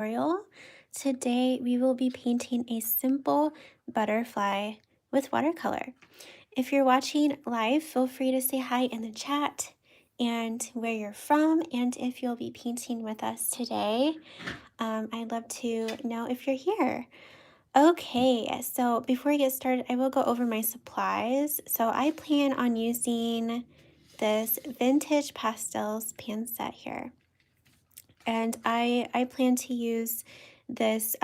tutorial. Today we will be painting a simple butterfly with watercolor. If you're watching live, feel free to say hi in the chat and where you're from and if you'll be painting with us today. I'd love to know if you're here. Okay, so before we get started, I will go over my supplies. So I plan on using this vintage pastels pan set here. And I plan to use this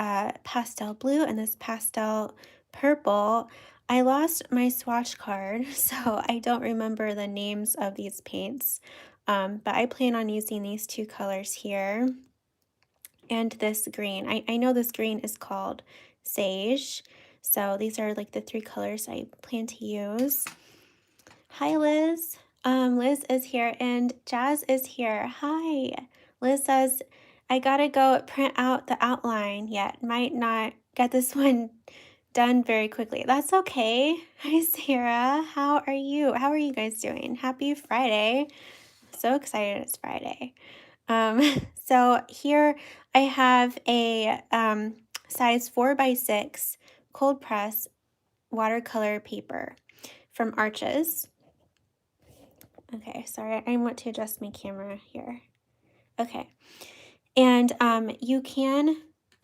pastel blue and this pastel purple. I lost my swatch card, so I don't remember the names of these paints. But I plan on using these two colors here and this green. I know this green is called Sage. So these are like the three colors I plan to use. Hi, Liz. Liz is here and Jazz is here. Hi. Liz says, I gotta go print out the outline yet. Might not get this one done very quickly. That's okay. Hi, Sarah. How are you? How are you guys doing? Happy Friday. So excited it's Friday. So here I have a size 4x6 cold press watercolor paper from Arches. Okay, sorry, I want to adjust my camera here. Okay, and you can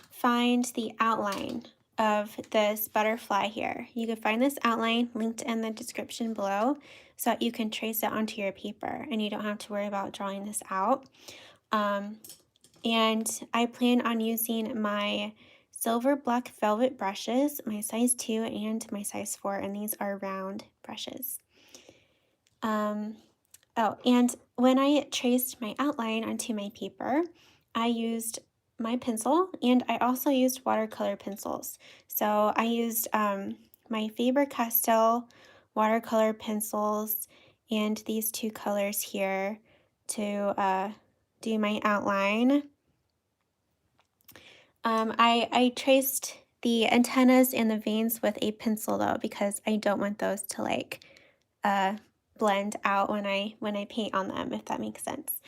find the outline of this butterfly here. You can find this outline linked in the description below so that you can trace it onto your paper and you don't have to worry about drawing this out. And I plan on using my silver black velvet brushes, my size 2 and my size 4, and these are round brushes. Oh, and when I traced my outline onto my paper, I used my pencil and I also used watercolor pencils. So I used my Faber-Castell watercolor pencils and these two colors here to do my outline. I traced the antennas and the veins with a pencil though because I don't want those to like blend out when I paint on them, if that makes sense.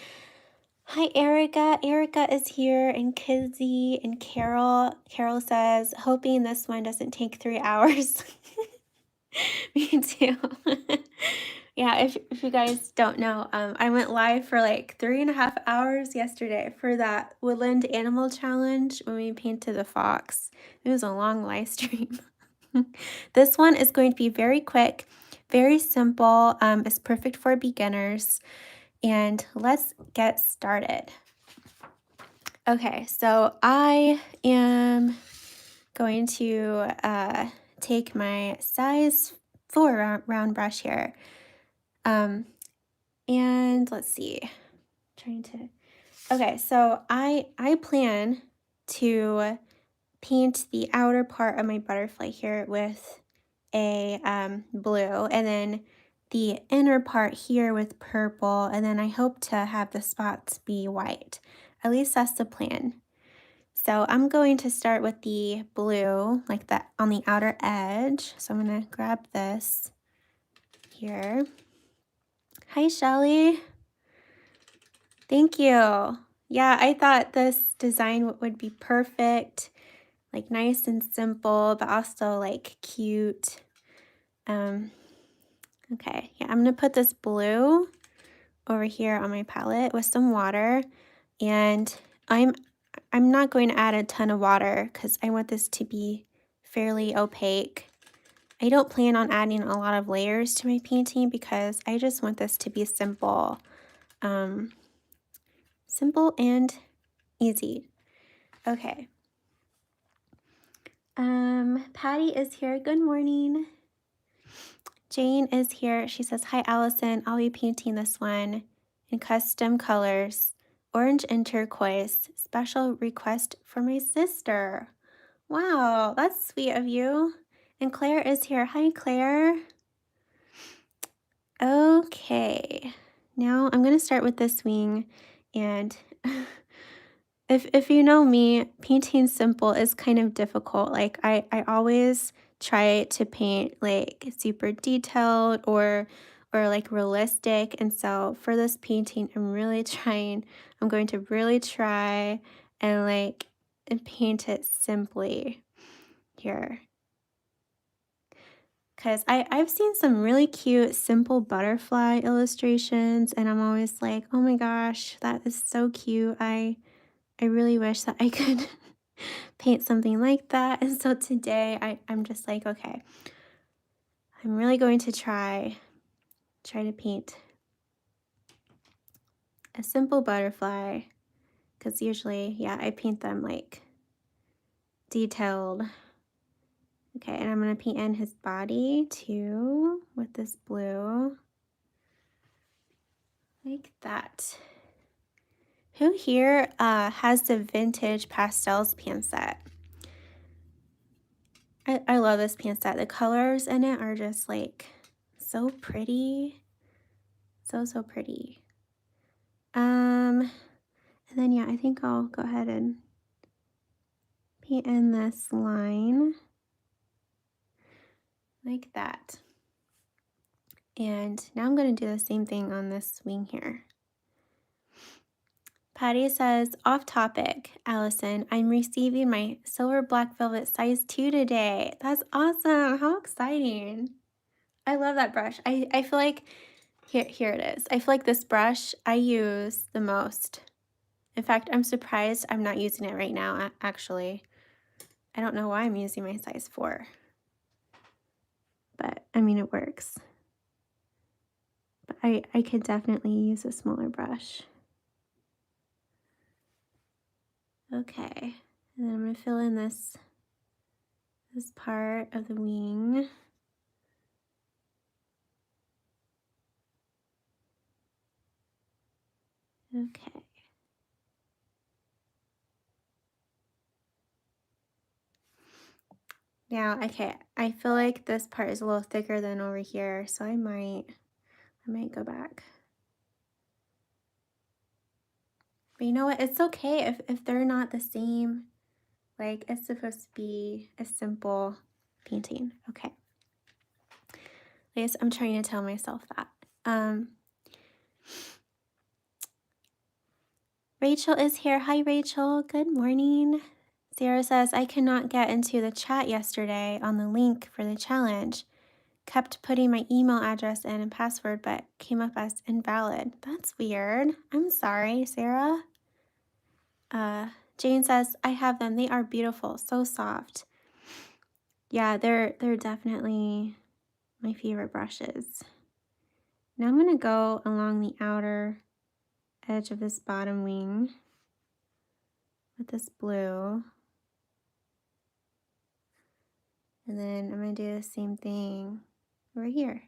Hi, Erica. Erica is here, and Kizzy and Carol. Carol says, hoping this one doesn't take 3 hours. Me too. Yeah, if you guys don't know, I went live for like 3.5 hours yesterday for that Woodland Animal Challenge when we painted the fox. It was a long live stream. This one is going to be very quick, very simple. It's perfect for beginners. And let's get started. Okay, so I am going to take my size 4 round brush here. And let's see, okay, so I plan to paint the outer part of my butterfly here with a blue, and then the inner part here with purple, and then I hope to have the spots be white. At least that's the plan. So I'm going to start with the blue, like that on the outer edge. So I'm gonna grab this here. Hi, Shelly. Thank you. Yeah, I thought this design would be perfect, like nice and simple, but also like cute. Okay, yeah, I'm gonna put this blue over here on my palette with some water, and I'm not going to add a ton of water because I want this to be fairly opaque. I don't plan on adding a lot of layers to my painting because I just want this to be simple. Simple and easy. Okay. Patty is here. Good morning. Jane is here. She says, hi, Allison. I'll be painting this one in custom colors, orange and turquoise. Special request for my sister. Wow, that's sweet of you. And Claire is here. Hi, Claire. Okay, now I'm going to start with this wing. And if you know me, painting simple is kind of difficult. Like I always try to paint like super detailed or like realistic. And so for this painting, I'm going to really try and like and paint it simply here. Because I've seen some really cute, simple butterfly illustrations, and I'm always like, oh my gosh, that is so cute. I really wish that I could paint something like that. And so today I'm just like, okay, I'm really going to try to paint a simple butterfly, because usually, yeah, I paint them like detailed. Okay, and I'm going to paint in his body too with this blue, like that. Who here has the vintage pastels pan set? I love this pan set. The colors in it are just like so pretty. So pretty. And then yeah, I think I'll go ahead and paint in this line like that. And now I'm going to do the same thing on this wing here. Patty says, off topic, Allison, I'm receiving my silver black velvet size 2 today. That's awesome. How exciting. I love that brush. I feel like, here it is. I feel like this brush I use the most. In fact, I'm surprised I'm not using it right now, actually. I don't know why I'm using my size 4. But, I mean, it works. But I could definitely use a smaller brush. Okay, and then I'm going to fill in this part of the wing. Okay. Now, okay, I feel like this part is a little thicker than over here, so I might go back. But you know what? It's okay if they're not the same. Like, it's supposed to be a simple painting. Okay. At least I'm trying to tell myself that. Rachel is here. Hi, Rachel. Good morning. Sarah says, I could not get into the chat yesterday on the link for the challenge. Kept putting my email address in and password, but came up as invalid. That's weird. I'm sorry, Sarah. Jane says, I have them. They are beautiful. So soft. Yeah, they're definitely my favorite brushes. Now I'm going to go along the outer edge of this bottom wing with this blue. And then I'm going to do the same thing over here.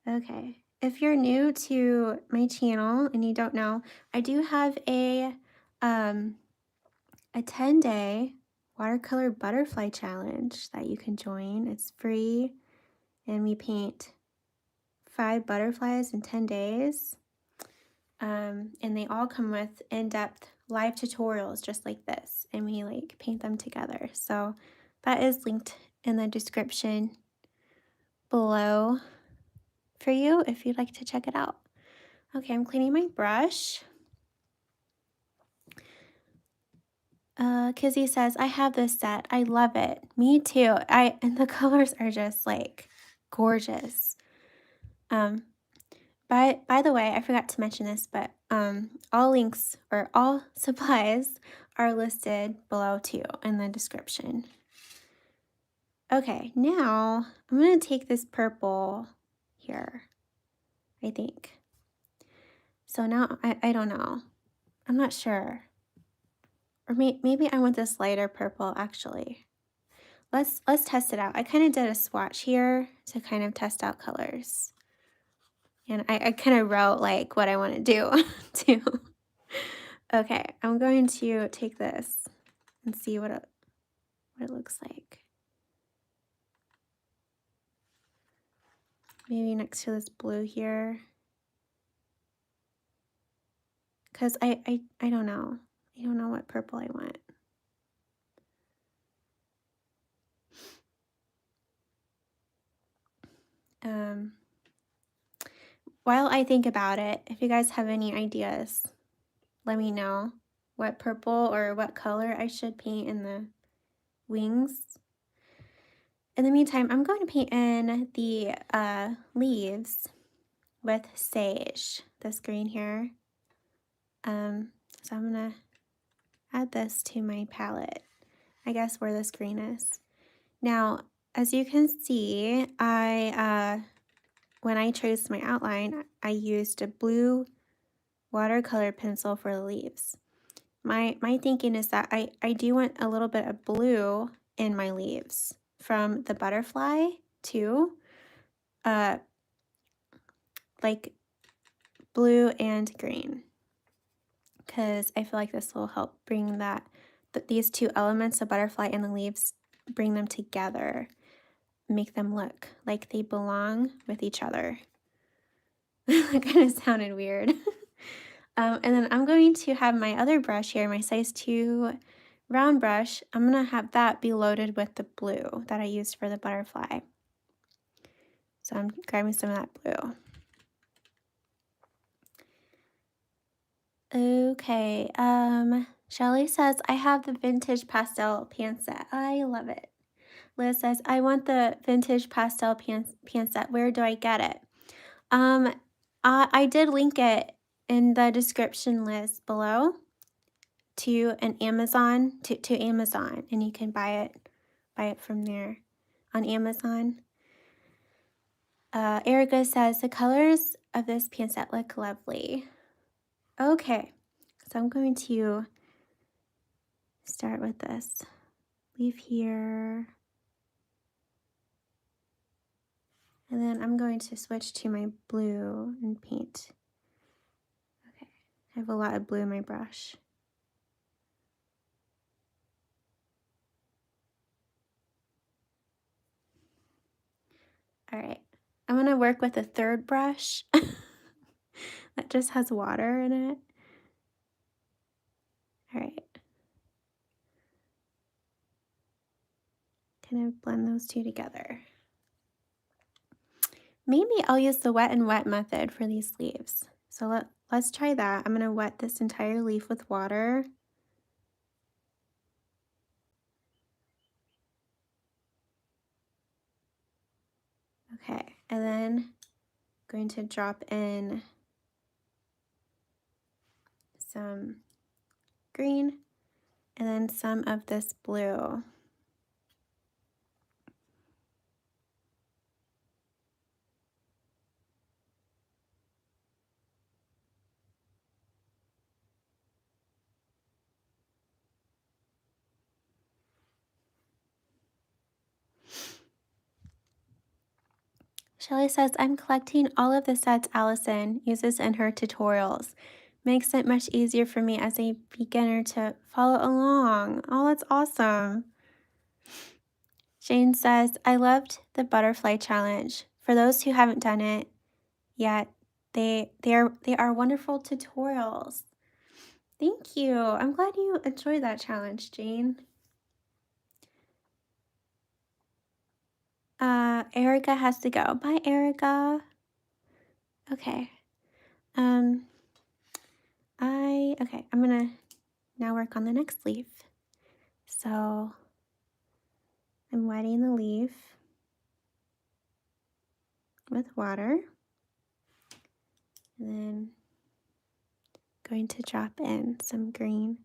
Okay, if you're new to my channel and you don't know, I do have a 10-day watercolor butterfly challenge that you can join. It's free, and we paint 5 butterflies in 10 days. And they all come with in-depth live tutorials just like this, and we like paint them together. So that is linked in the description below for you if you'd like to check it out. Okay, I'm cleaning my brush. Kizzy says, I have this set. I love it. Me too. And the colors are just like gorgeous. By the way, I forgot to mention this, but all links or all supplies are listed below too in the description. Okay, now I'm gonna take this purple here, I think. So now I don't know. I'm not sure. Or maybe I want this lighter purple actually. Let's test it out. I kind of did a swatch here to kind of test out colors. And I kind of wrote like what I want to do too. Okay, I'm going to take this and see what it looks like. Maybe next to this blue here. Because I don't know. I don't know what purple I want. while I think about it, if you guys have any ideas, let me know what purple or what color I should paint in the wings. In the meantime, I'm going to paint in the leaves with sage, this green here. So I'm gonna add this to my palette, I guess where this green is. Now, as you can see, when I traced my outline, I used a blue watercolor pencil for the leaves. My thinking is that I do want a little bit of blue in my leaves from the butterfly too, like blue and green, because I feel like this will help bring these two elements, the butterfly and the leaves, bring them together, make them look like they belong with each other. That kind of sounded weird. And then I'm going to have my other brush here, my size 2 round brush. I'm going to have that be loaded with the blue that I used for the butterfly. So I'm grabbing some of that blue. Okay, Shelly says, I have the vintage pastel pan set. I love it. Liz says, I want the vintage pastel pan set. Where do I get it? I did link it in the description list below to Amazon, and you can buy it from there on Amazon. Erica says, the colors of this pan set look lovely. Okay, so I'm going to start with this leaf here. And then I'm going to switch to my blue and paint. Okay, I have a lot of blue in my brush. All right, I'm going to work with a third brush that just has water in it. All right. Kind of blend those two together. Maybe I'll use the wet and wet method for these leaves. So let's try that. I'm going to wet this entire leaf with water. Okay, and then I'm going to drop in some green and then some of this blue. Shelly says, I'm collecting all of the sets Allison uses in her tutorials. Makes it much easier for me as a beginner to follow along. Oh, that's awesome. Jane says, I loved the butterfly challenge. For those who haven't done it yet, they are wonderful tutorials. Thank you. I'm glad you enjoyed that challenge, Jane. Erica has to go. Bye, Erica. Okay. I'm gonna now work on the next leaf. So I'm wetting the leaf with water, and then going to drop in some green,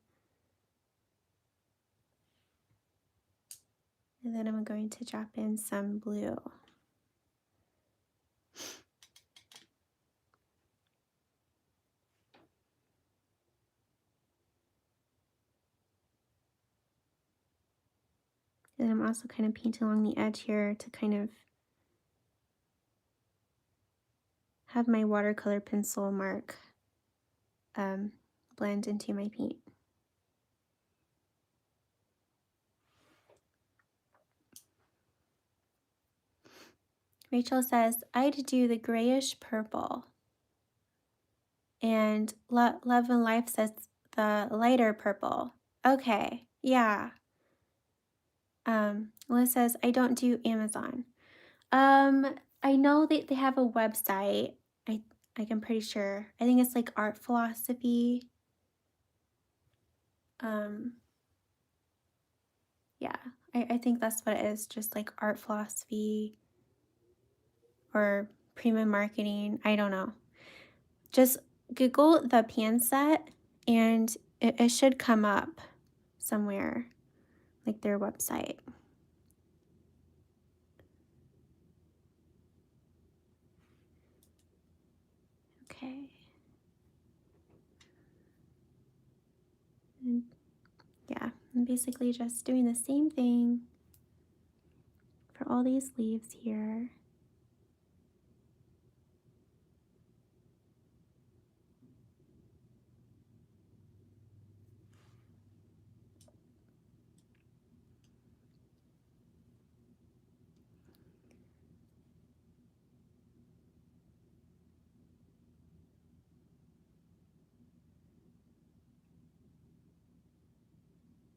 and then I'm going to drop in some blue. And I'm also kind of painting along the edge here to kind of have my watercolor pencil mark blend into my paint. Rachel says, I'd do the grayish purple. And Love and Life says the lighter purple. Okay, yeah. Liz says, I don't do Amazon. I know that they have a website. Like, I'm pretty sure. I think it's like art philosophy. Yeah, I think that's what it is, just like art philosophy or prima marketing. I don't know. Just Google the pan set and it should come up somewhere, like their website. Okay. And yeah, I'm basically just doing the same thing for all these leaves here.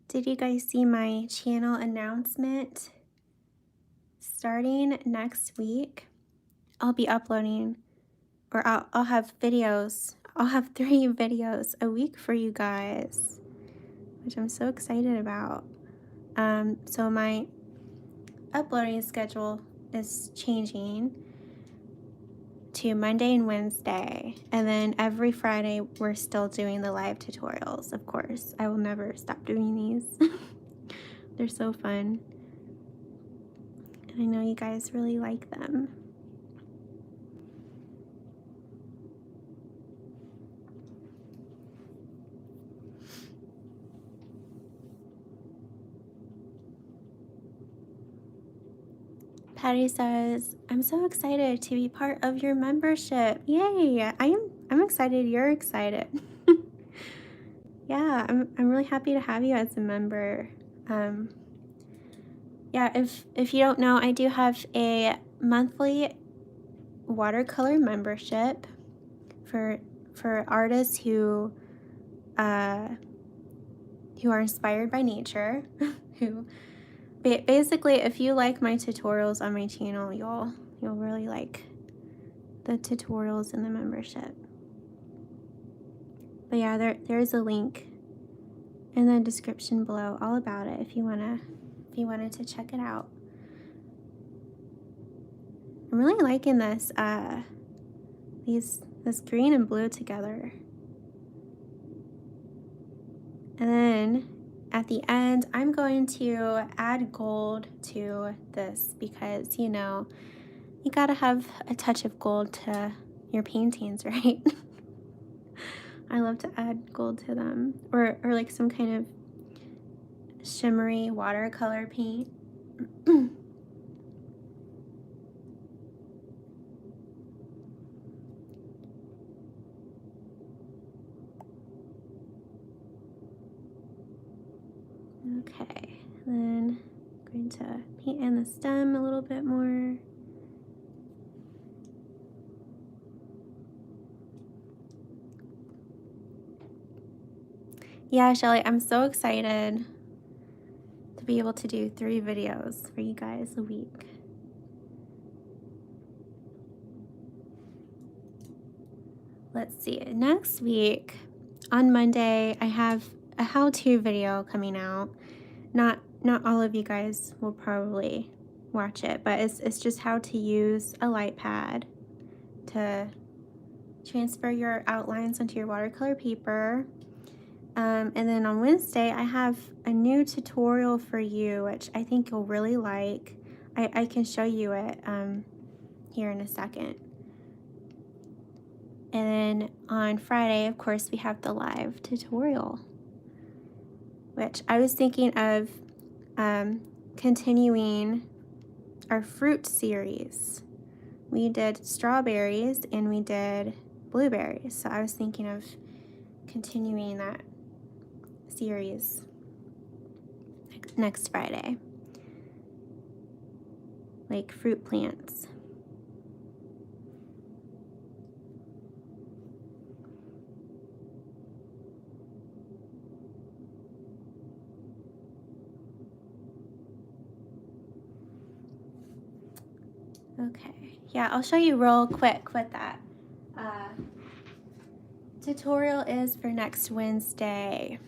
Did you guys see my channel announcement? Starting next week, I'll be uploading, or I'll have videos. I'll have 3 videos a week for you guys, which I'm so excited about. So my uploading schedule is changing to Monday and Wednesday, and then every Friday we're still doing the live tutorials. Of course, I will never stop doing these. They're so fun, and I know you guys really like them. Patty says, I'm so excited to be part of your membership. Yay! I'm excited you're excited. Yeah, I'm really happy to have you as a member. Yeah, if you don't know, I do have a monthly watercolor membership for artists who are inspired by nature. Who basically, if you like my tutorials on my channel, you'll really like the tutorials in the membership. But yeah, there's a link in the description below all about it if you wanted to check it out. I'm really liking this this green and blue together. And then at the end, I'm going to add gold to this because, you know, you gotta have a touch of gold to your paintings, right? I love to add gold to them, or like some kind of shimmery watercolor paint. Okay, then I'm going to paint in the stem a little bit more. Yeah, Shelly, I'm so excited to be able to do 3 videos for you guys a week. Let's see, next week on Monday, I have a how-to video coming out. Not all of you guys will probably watch it, but it's just how to use a light pad to transfer your outlines onto your watercolor paper. And then on Wednesday, I have a new tutorial for you, which I think you'll really like. I can show you it here in a second. And then on Friday, of course, we have the live tutorial, which I was thinking of continuing our fruit series. We did strawberries and we did blueberries. So I was thinking of continuing that series next Friday, like fruit plants. Okay, yeah, I'll show you real quick what that tutorial is for next Wednesday.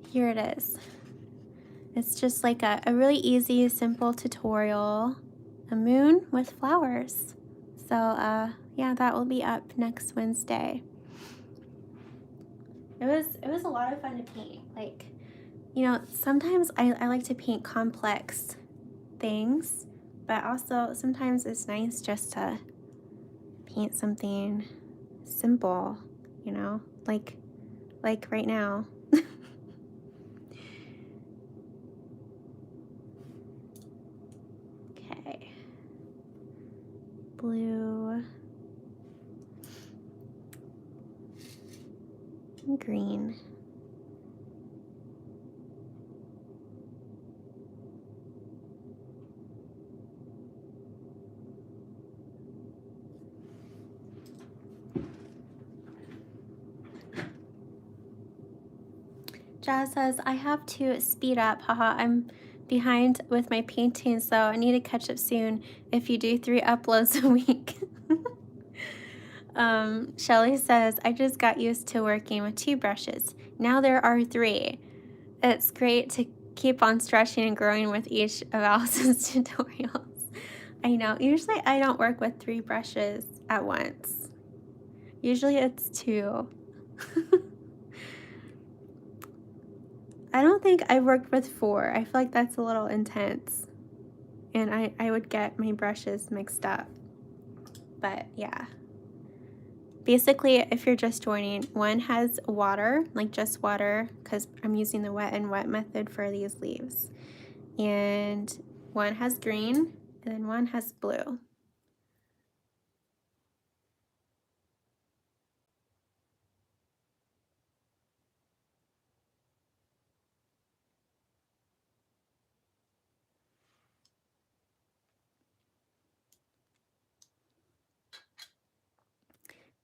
Here it is. It's just like a really easy, simple tutorial, a moon with flowers. So yeah, that will be up next Wednesday. It was a lot of fun to paint. Like, you know, sometimes I like to paint complex things, but also sometimes it's nice just to paint something simple, you know, like right now. Okay. Blue and green. Jazz says, I have to speed up. Haha, I'm behind with my painting, so I need to catch up soon if you do 3 uploads a week. Shelly says, I just got used to working with 2 brushes. Now there are 3. It's great to keep on stretching and growing with each of Allison's tutorials. I know. Usually I don't work with 3 brushes at once. Usually it's 2. I don't think I've worked with 4. I feel like that's a little intense. And I would get my brushes mixed up. But yeah. Basically, if you're just joining, one has water, like just water, because I'm using the wet and wet method for these leaves. And one has green, and then one has blue.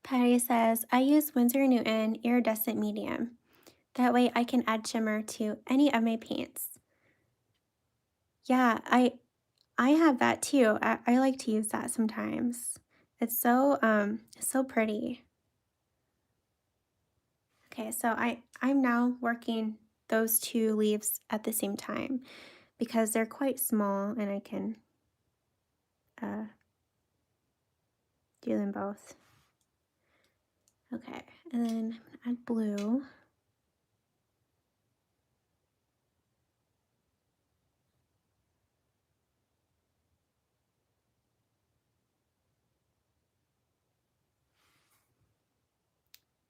Patty says, I use Winsor & Newton iridescent medium. That way I can add shimmer to any of my paints. Yeah, I have that too. I like to use that sometimes. It's so pretty. Okay, so I'm now working those 2 leaves at the same time because they're quite small and I can do them both. Okay, and then add blue.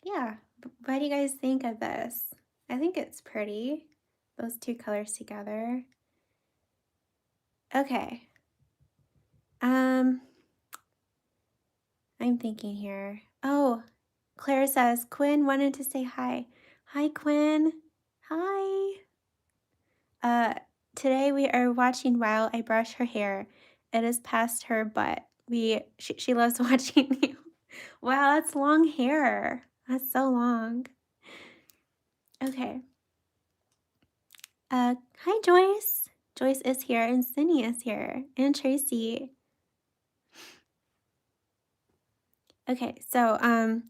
Yeah, what do you guys think of this? I think it's pretty, those 2 colors together. Okay. I'm thinking here. Oh, Claire says, Quinn wanted to say hi. Hi, Quinn. Hi. Today we are watching while I brush her hair. It is past her butt. She loves watching you. Wow, that's long hair. That's so long. Okay. Hi, Joyce. Joyce is here and Cindy is here and Tracy. Okay, so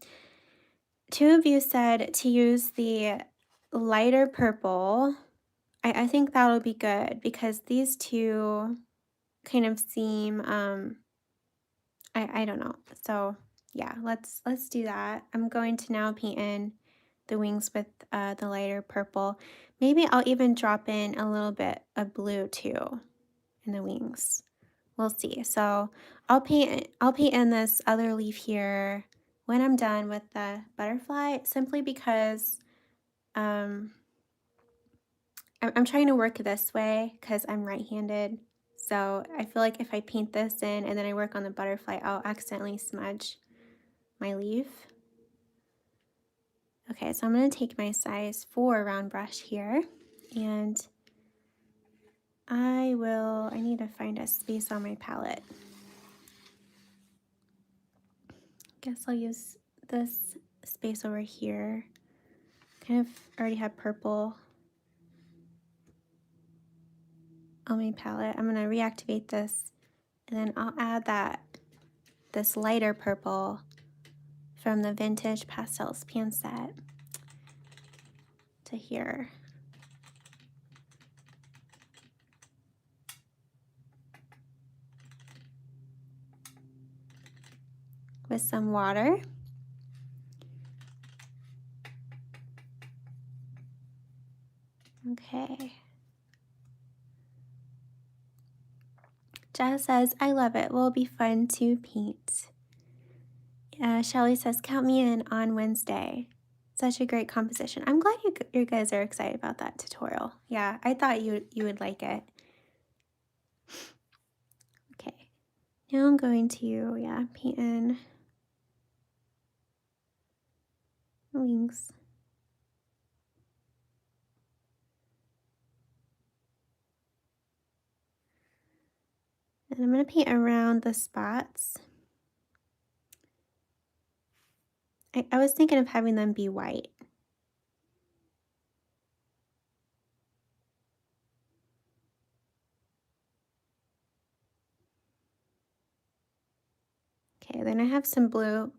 2 of you said to use the lighter purple. I think that'll be good because these 2 kind of seem I don't know. So yeah, let's do that. I'm going to now paint in the wings with the lighter purple. Maybe I'll even drop in a little bit of blue too in the wings. We'll see. So I'll paint in this other leaf here when I'm done with the butterfly, simply because I'm trying to work this way because I'm right-handed. So I feel like if I paint this in and then I work on the butterfly, I'll accidentally smudge my leaf. Okay, so I'm going to take my size 4 round brush here, and I need to find a space on my palette. Guess I'll use this space over here. Kind of already have purple on my palette. I'm going to reactivate this, and then I'll add this lighter purple from the Vintage Pastels pan set to here. With some water. Okay. Jess says, I love it. Will be fun to paint. Shelly says, count me in on Wednesday. Such a great composition. I'm glad you guys are excited about that tutorial. Yeah, I thought you would like it. Okay. Now I'm going to, paint in wings. And I'm going to paint around the spots. I was thinking of having them be white. Okay, then I have some blue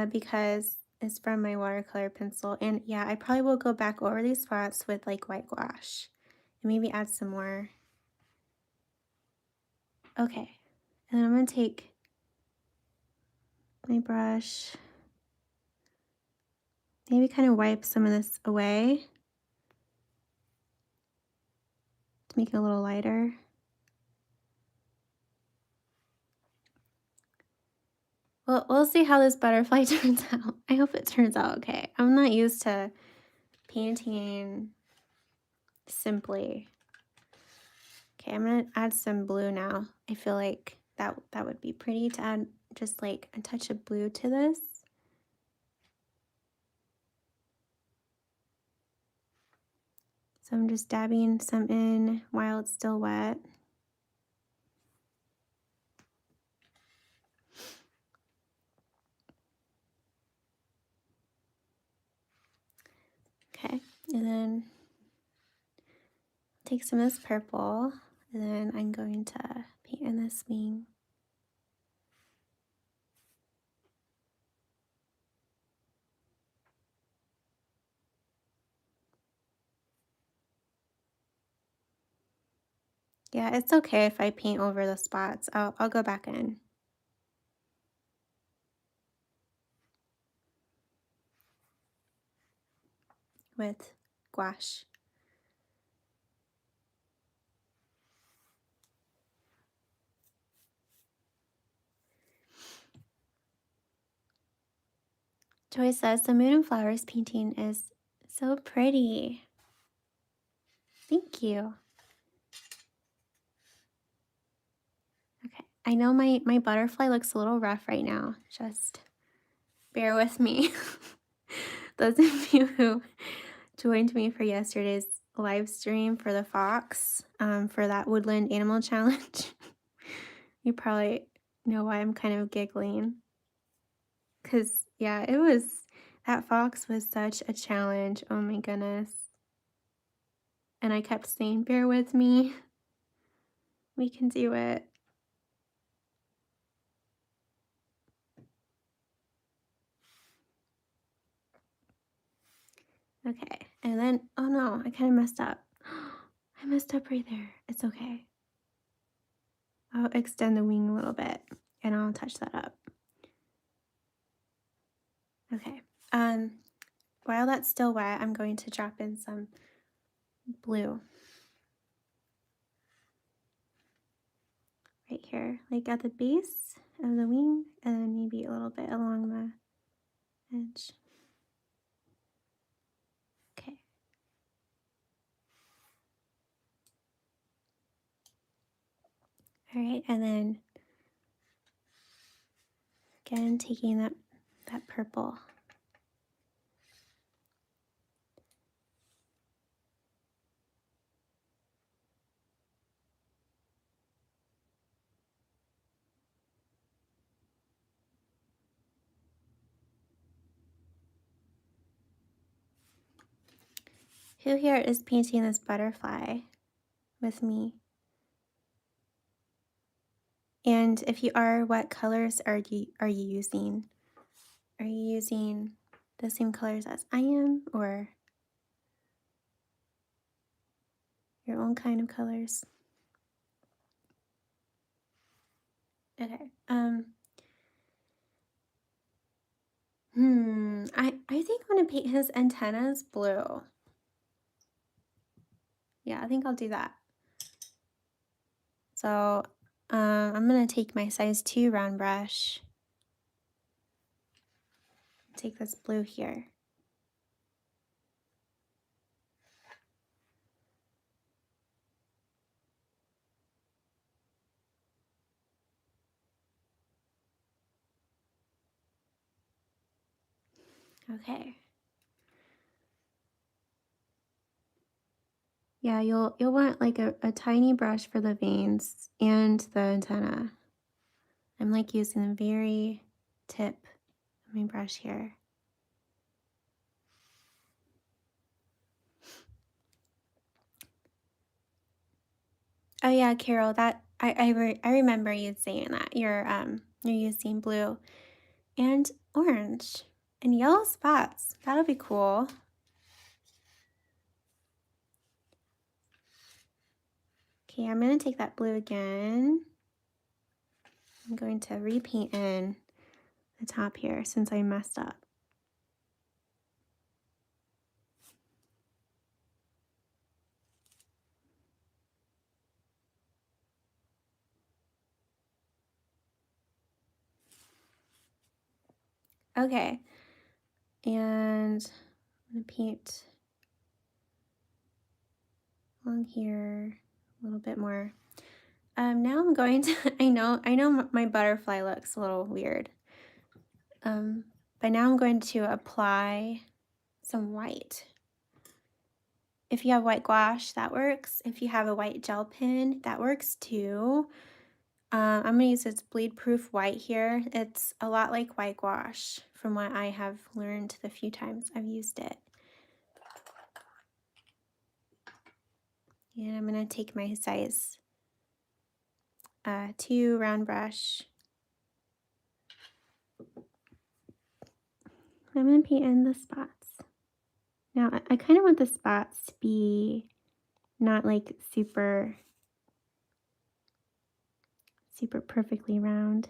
because it's from my watercolor pencil. And yeah, I probably will go back over these spots with like white gouache and maybe add some more. Okay, and then I'm going to take my brush, maybe kind of wipe some of this away to make it a little lighter. Well, we'll see how this butterfly turns out. I hope it turns out okay. I'm not used to painting simply. Okay, I'm gonna add some blue now. I feel like that would be pretty to add just like a touch of blue to this. So I'm just dabbing some in while it's still wet. Okay, and then take some of this purple, and then I'm going to paint in this wing. Yeah, it's okay if I paint over the spots. I'll go back in. With gouache. Joy says, the Moon and Flowers painting is so pretty. Thank you. Okay, I know my butterfly looks a little rough right now. Just bear with me. Those of you who joined me for yesterday's live stream for the fox, for that woodland animal challenge, you probably know why I'm kind of giggling. Because, yeah, that fox was such a challenge. Oh my goodness. And I kept saying, bear with me. We can do it. Okay, and then, oh no, I kind of messed up. I messed up right there. It's okay. I'll extend the wing a little bit and I'll touch that up. Okay, while that's still wet, I'm going to drop in some blue. Right here, like at the base of the wing, and then maybe a little bit along the edge. Okay. All right, and then again, taking that purple. Who here is painting this butterfly with me? And if you are, what colors are you using? Are you using the same colors as I am, or your own kind of colors? Okay. I think I'm gonna paint his antennas blue. Yeah, I think I'll do that. So I'm gonna take my size 2 round brush, take this blue here. Okay. Yeah, you'll want like a tiny brush for the veins and the antenna. I'm like using the very tip of my brush here. Oh yeah, Carol, that I remember you saying that. You're using blue and orange and yellow spots. That'll be cool. Okay, I'm gonna take that blue again. I'm going to repaint in the top here since I messed up. Okay, and I'm gonna paint along here a little bit more. Now I'm going to, I know my butterfly looks a little weird. But now I'm going to apply some white. If you have white gouache, that works. If you have a white gel pen, that works too. I'm going to use this bleed-proof white here. It's a lot like white gouache from what I have learned the few times I've used it. And I'm going to take my size 2 round brush. I'm going to paint in the spots. Now, I kind of want the spots to be not like super perfectly round.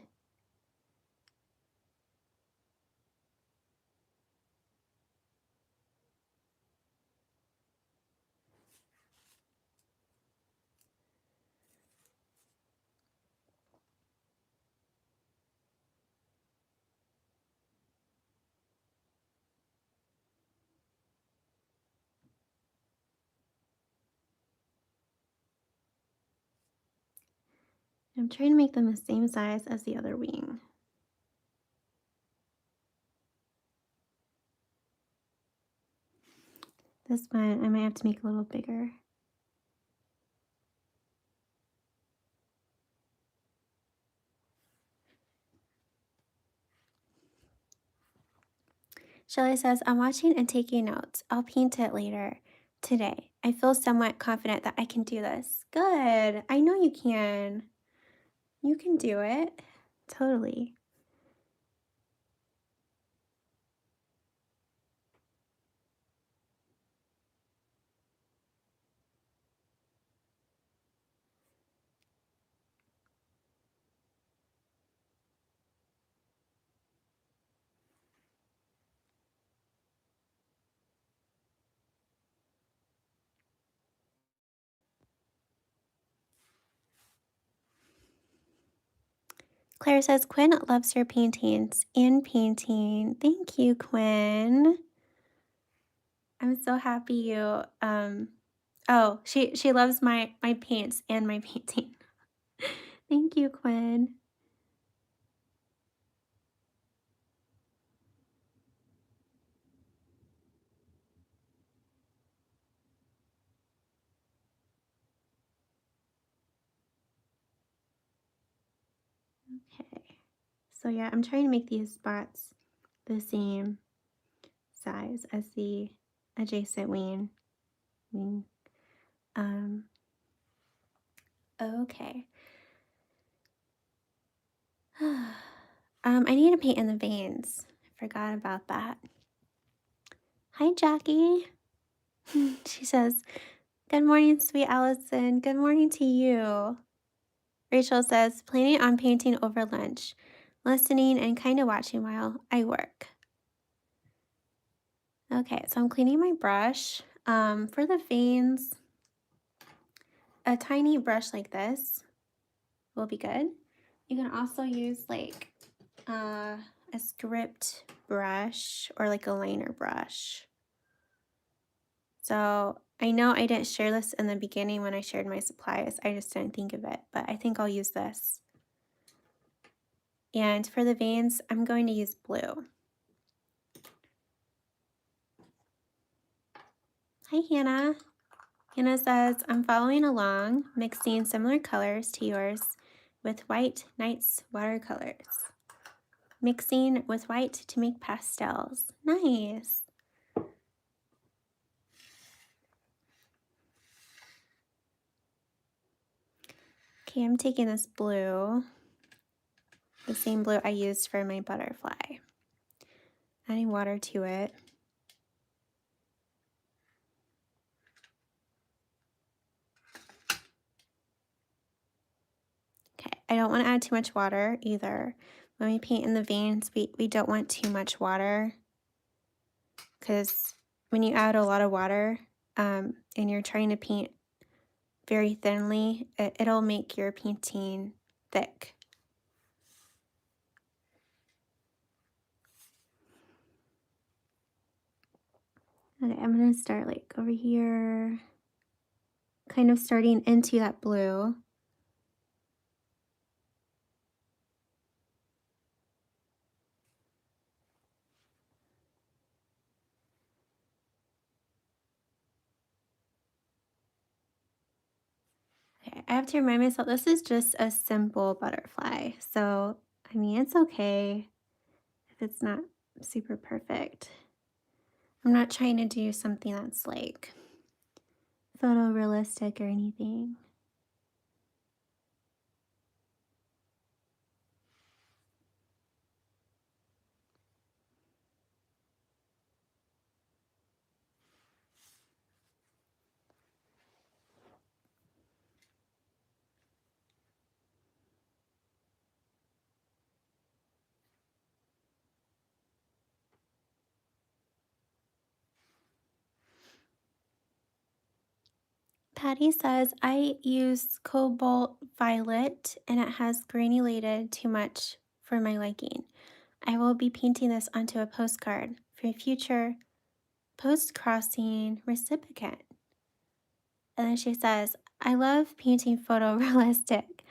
I'm trying to make them the same size as the other wing. This one I might have to make a little bigger. Shelly says, I'm watching and taking notes. I'll paint it later today. I feel somewhat confident that I can do this. Good. I know you can. You can do it. Totally. Claire says, Quinn loves your paintings and painting. Thank you, Quinn. I'm so happy you, oh, she loves my paints and my painting. Thank you, Quinn. Okay. So yeah, I'm trying to make these spots the same size as the adjacent wing. Um, okay. I need to paint in the veins Forgot about that. Hi, Jackie. She says, "Good morning, sweet Allison. Good morning to you." Rachel says, "Planning on painting over lunch, listening and kind of watching while I work." Okay, so I'm cleaning my brush. For the veins, a tiny brush like this will be good. You can also use like a script brush or like a liner brush. So I know I didn't share this in the beginning when I shared my supplies. I just didn't think of it, but I think I'll use this. And for the veins, I'm going to use blue. Hi, Hannah. Hannah says, "I'm following along, mixing similar colors to yours with white Nights watercolors. Mixing with white to make pastels." Nice. Okay, I'm taking this blue, the same blue I used for my butterfly. Adding water to it. Okay, I don't want to add too much water either. When we paint in the veins, we don't want too much water, because when you add a lot of water and you're trying to paint very thinly, it'll make your painting thick. Okay, I'm going to start like over here, kind of starting into that blue. Okay, I have to remind myself this is just a simple butterfly. So, I mean, it's okay if it's not super perfect. I'm not trying to do something that's like photorealistic or anything. Patty says, "I use cobalt violet and it has granulated too much for my liking. I will be painting this onto a postcard for a future post-crossing recipient." And then she says, "I love painting photorealistic."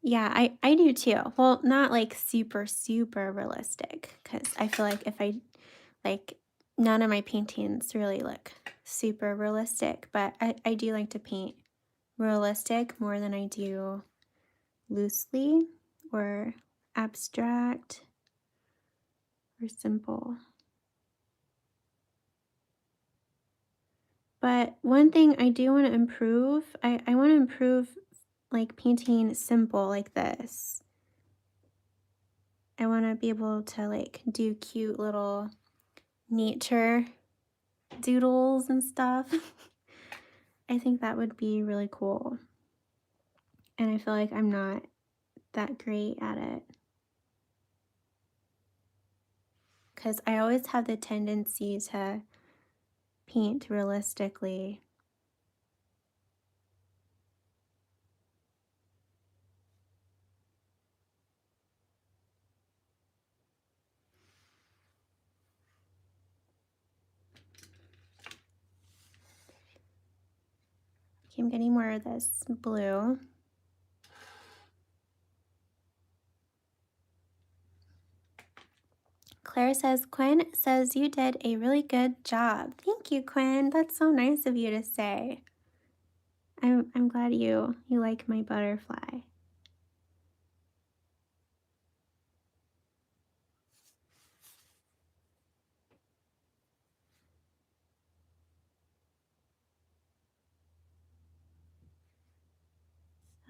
Yeah, I do too. Well, not like super, super realistic, because I feel like if I like, none of my paintings really look super realistic, but I do like to paint realistic more than I do loosely or abstract or simple. But one thing I do want to improve, I want to improve like painting simple like this. I want to be able to like do cute little nature doodles and stuff. I think that would be really cool. And I feel like I'm not that great at it, because I always have the tendency to paint realistically. Okay, I'm getting more of this blue. Claire says, "Quinn says you did a really good job." Thank you, Quinn. That's so nice of you to say. I'm glad you like my butterfly.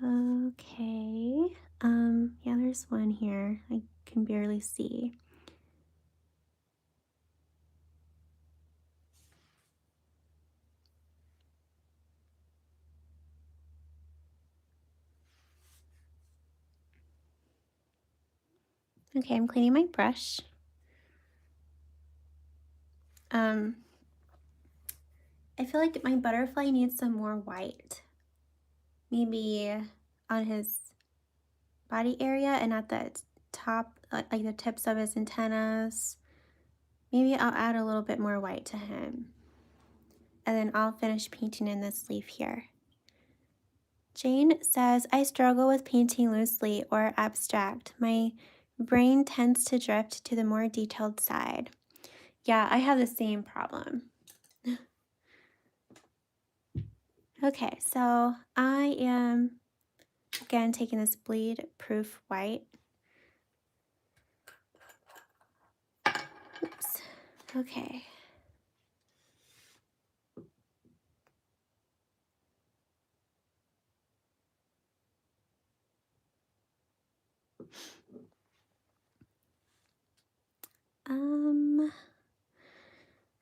Okay. Yeah, There's one here I can barely see. Okay, I'm cleaning my brush. I feel like my butterfly needs some more white. Maybe on his body area and at the top, like the tips of his antennas. Maybe I'll add a little bit more white to him. And then I'll finish painting in this leaf here. Jane says, I struggle with painting loosely or abstract. My brain tends to drift to the more detailed side. Yeah, I have the same problem. Okay, so I am, again, taking this bleed proof white. Oops. Okay.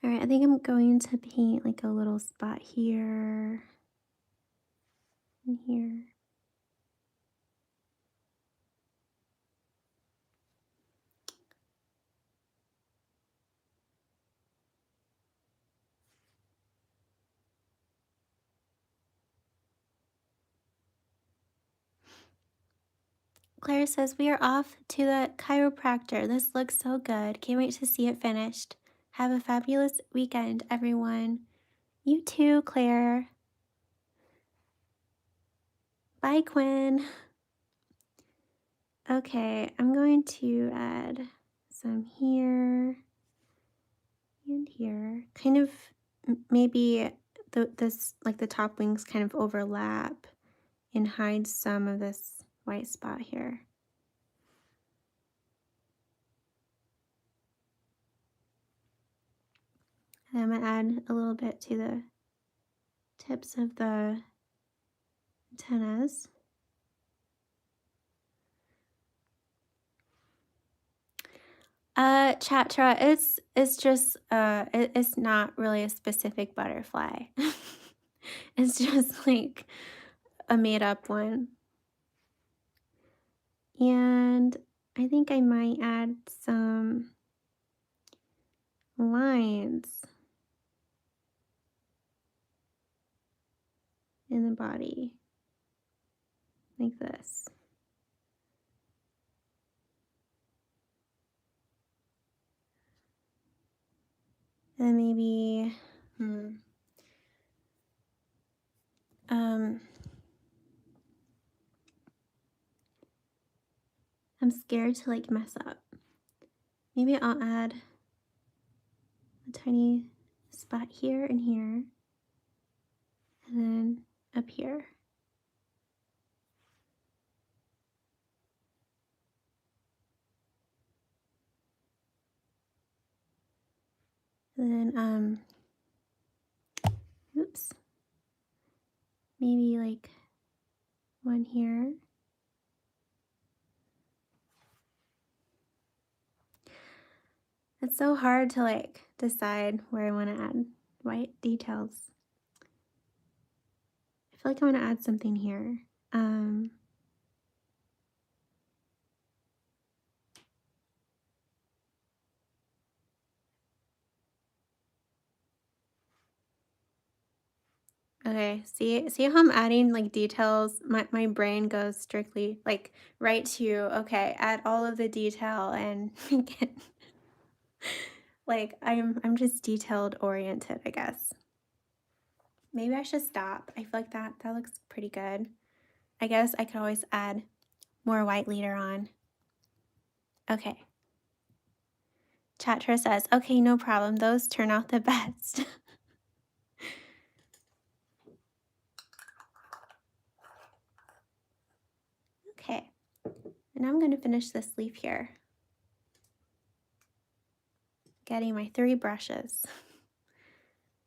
All right, I think I'm going to paint like a little spot here and here. Claire says, we are off to the chiropractor. This looks so good. Can't wait to see it finished. Have a fabulous weekend, everyone. You too, Claire. Bye, Quinn. Okay, I'm going to add some here and here. Kind of maybe this, like the top wings kind of overlap and hide some of this white spot here. And I'm going to add a little bit to the tips of the antennas. Chatra, it's just it's not really a specific butterfly. It's just like a made up one. And I think I might add some lines in the body like this. And maybe I'm scared to like mess up. Maybe I'll add a tiny spot here and here, and then up here. And then, oops, maybe like one here. It's so hard to like decide where I want to add white details. I feel like I want to add something here. Okay, see how I'm adding like details? My brain goes strictly like right to, okay, add all of the detail and make it like I'm just detailed oriented, I guess. Maybe I should stop. I feel like that looks pretty good. I guess I could always add more white later on. Okay. Chatra says, okay, no problem. Those turn out the best. Okay, and I'm going to finish this leaf here. Getting my 3 brushes.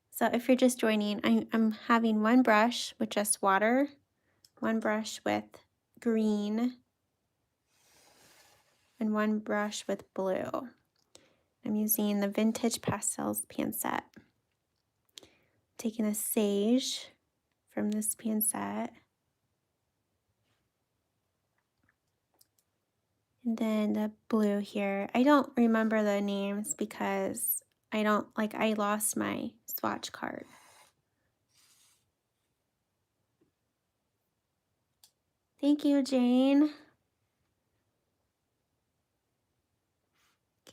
So if you're just joining, I'm having one brush with just water, one brush with green, and one brush with blue. I'm using the Vintage Pastels pan set. Taking a sage from this pan set. And then the blue here. I don't remember the names because I lost my swatch card. Thank you, Jane.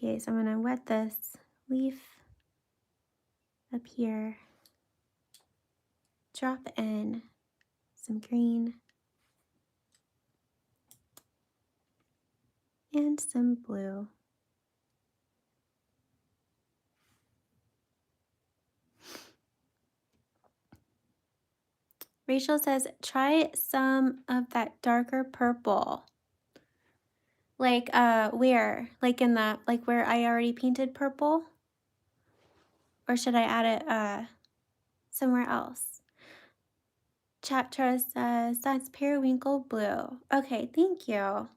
Okay, so I'm gonna wet this leaf up here. Drop in some green and some blue. Rachel says, try some of that darker purple. Like where? Like in the, like where I already painted purple? Or should I add it somewhere else? Chapter says, that's periwinkle blue. Okay, thank you.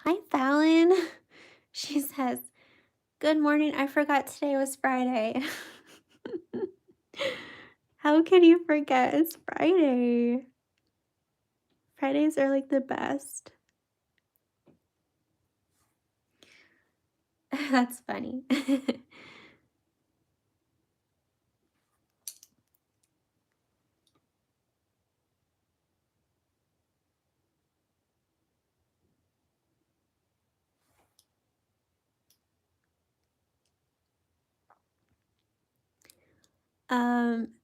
Hi, Fallon. She says, good morning. I forgot today was Friday. How can you forget it's Friday? Fridays are like the best. That's funny.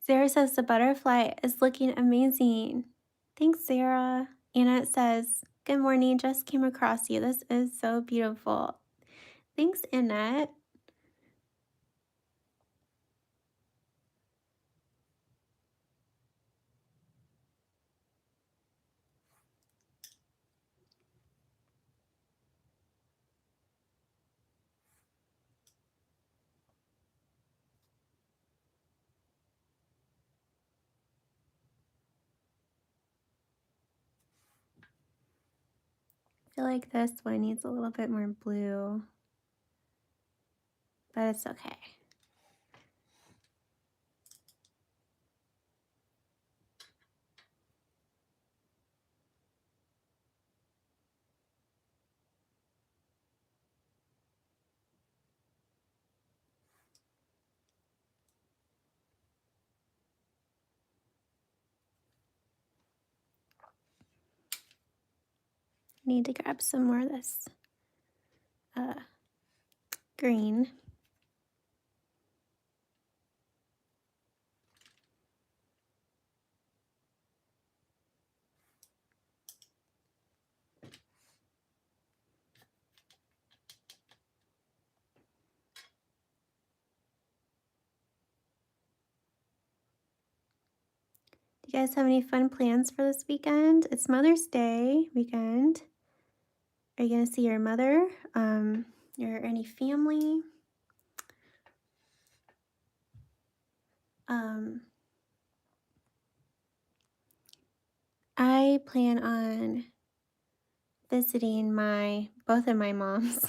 Sarah says the butterfly is looking amazing. Thanks, Sarah. Anna says, good morning, just came across you. This is so beautiful. Thanks, Annette. I feel like this one needs a little bit more blue, but it's okay. Need to grab some more of this green. Do you guys have any fun plans for this weekend? It's Mother's Day weekend. Are you gonna see your mother? Or any family? I plan on visiting both of my moms.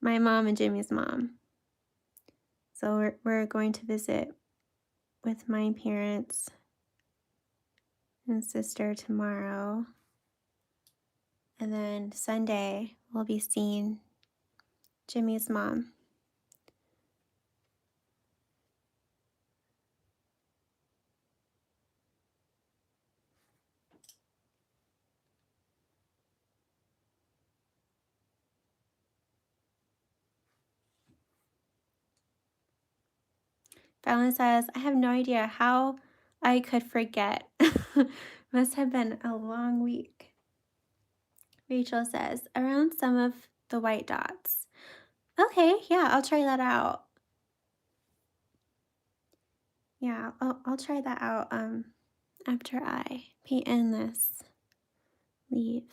My mom and Jimmy's mom. So we're going to visit with my parents and sister tomorrow. And then Sunday, we'll be seeing Jimmy's mom. Fallon says, I have no idea how I could forget. Must have been a long week. Rachel says, around some of the white dots. Okay, yeah, I'll try that out. Yeah, I'll try that out after I paint in this leaf.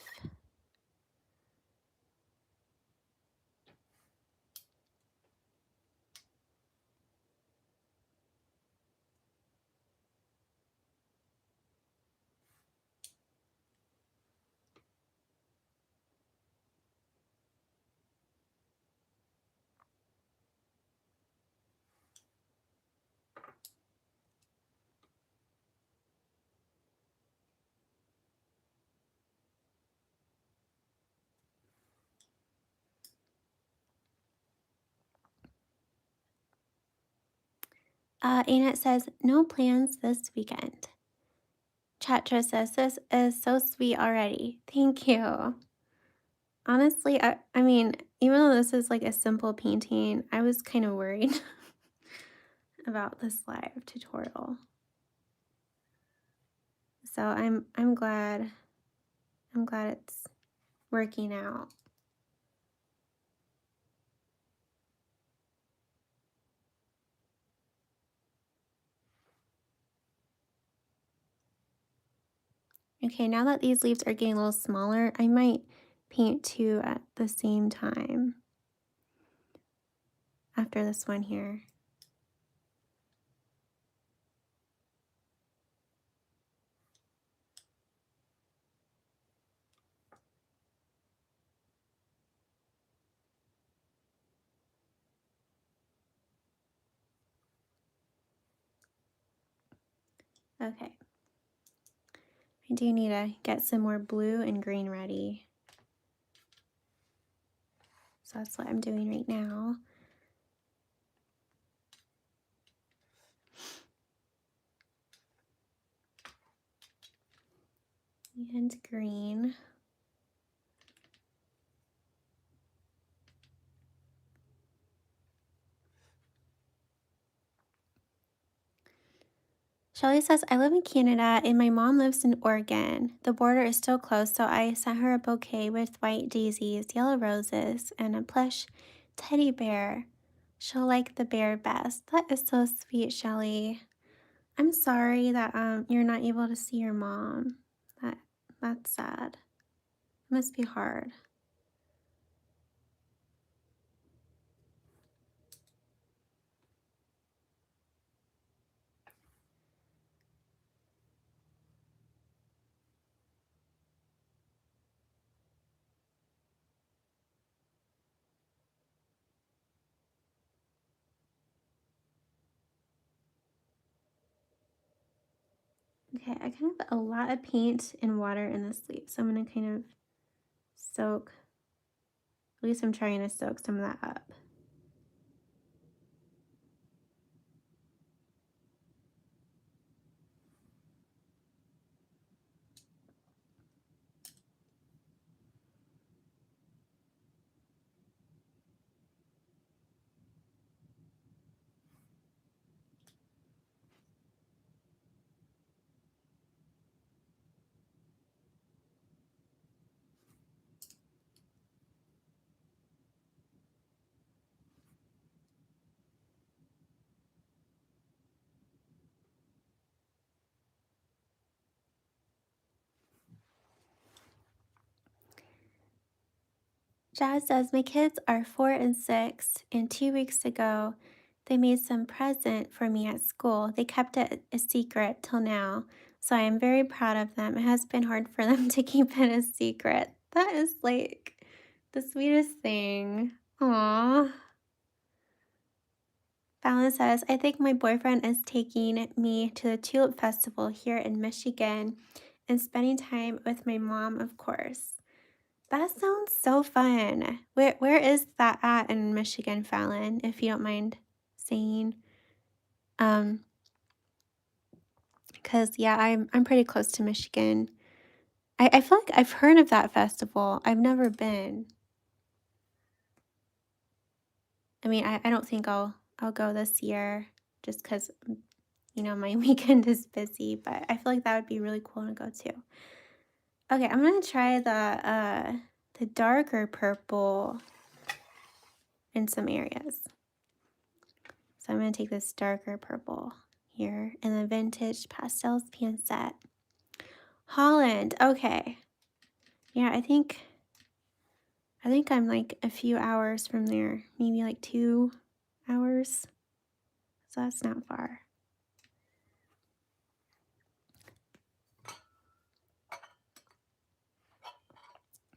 Annette says, no plans this weekend. Chatra says, this is so sweet already. Thank you. Honestly, I mean, even though this is like a simple painting, I was kind of worried about this live tutorial. So I'm glad it's working out. Okay, now that these leaves are getting a little smaller, I might paint two at the same time after this one here. Okay. I do need to get some more blue and green ready. So that's what I'm doing right now. And green. Shelly says, I live in Canada and my mom lives in Oregon. The border is still closed, so I sent her a bouquet with white daisies, yellow roses, and a plush teddy bear. She'll like the bear best. That is so sweet, Shelly. I'm sorry that you're not able to see your mom. That's sad. It must be hard. Okay, I kind of have a lot of paint and water in this leaf, so I'm going to kind of soak, at least I'm trying to soak some of that up. Jazz says, my kids are 4 and 6, and 2 weeks ago, they made some present for me at school. They kept it a secret till now, so I am very proud of them. It has been hard for them to keep it a secret. That is like the sweetest thing. Aww. Fallon says, I think my boyfriend is taking me to the Tulip Festival here in Michigan and spending time with my mom, of course. That sounds so fun. Where is that at in Michigan, Fallon, if you don't mind saying? Because yeah, I'm pretty close to Michigan. I feel like I've heard of that festival. I've never been. I mean, I don't think I'll go this year just because my weekend is busy, but I feel like that would be really cool to go to. Okay, I'm gonna try the the darker purple in some areas. So I'm going to take this darker purple here in the Vintage Pastels Pan Set. Holland, okay. Yeah, I think I'm like a few hours from there, maybe like 2 hours. So that's not far.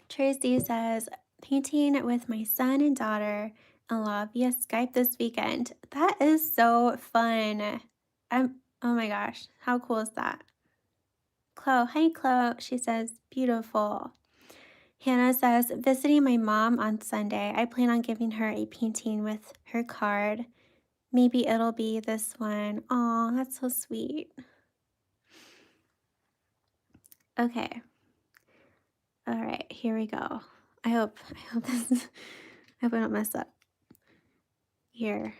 Tracy says, painting with my son and daughter-in-law via Skype this weekend. That is so fun. Oh my gosh, how cool is that? Chloe, hi Chloe, she says, beautiful. Hannah says, visiting my mom on Sunday. I plan on giving her a painting with her card. Maybe it'll be this one. Aw, that's so sweet. Okay. All right, here we go. I hope this I hope I don't mess up. Here.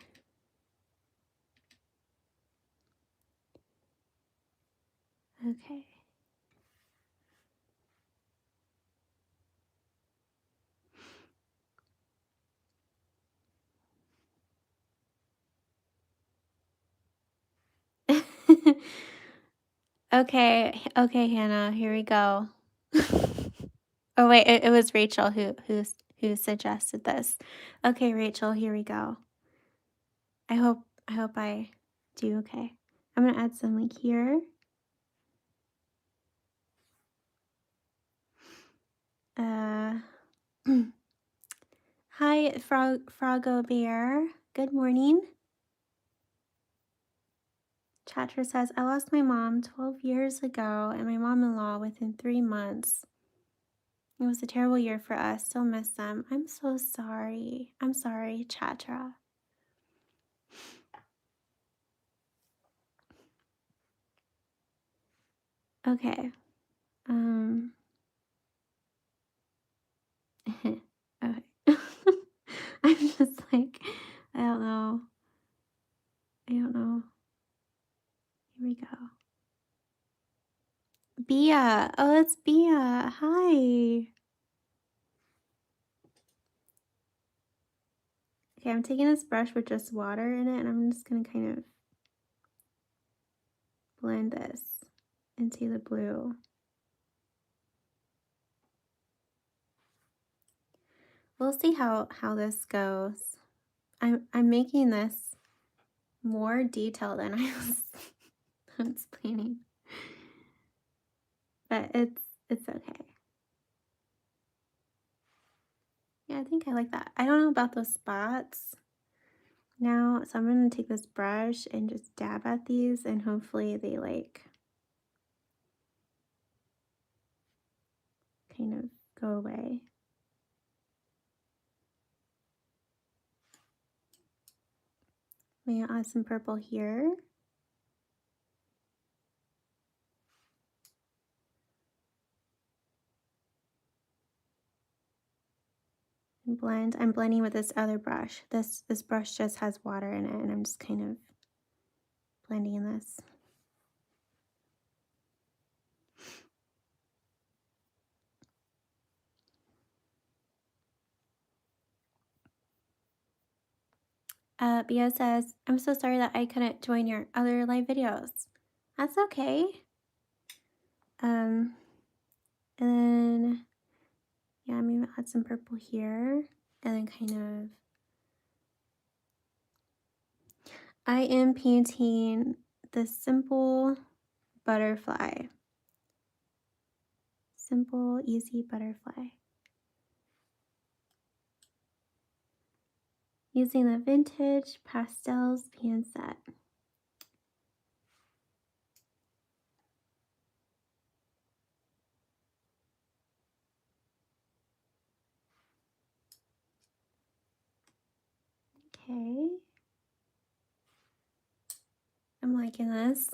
Okay. Okay, Hannah, here we go. Oh wait, it was Rachel who suggested this. Okay, Rachel, here we go. I hope I do okay. I'm gonna add some like here. Hi, Froggo Bear. Good morning. Chatter says, I lost my mom 12 years ago and my mom-in-law within 3 months. It was a terrible year for us. Still miss them. I'm so sorry. I'm sorry, Chatra. Okay. Okay. I'm just like, I don't know. Here we go. Bia. Oh, it's Bia. Hi. Okay, I'm taking this brush with just water in it, and I'm just going to kind of blend this into the blue. We'll see how this goes. I'm making this more detailed than I was planning. But it's okay. Yeah, I think I like that. I don't know about those spots now, so I'm going to take this brush and just dab at these, and hopefully they like kind of go away. We'll add some purple here. And blend. I'm blending with this other brush. This brush just has water in it, and I'm just kind of blending this. Bia says, I'm so sorry that I couldn't join your other live videos. That's okay. And then, yeah, I'm gonna add some purple here, and then kind of, I am painting the simple butterfly. Simple, easy butterfly. Using the Vintage Pastels Pan Set. Okay. I'm liking this.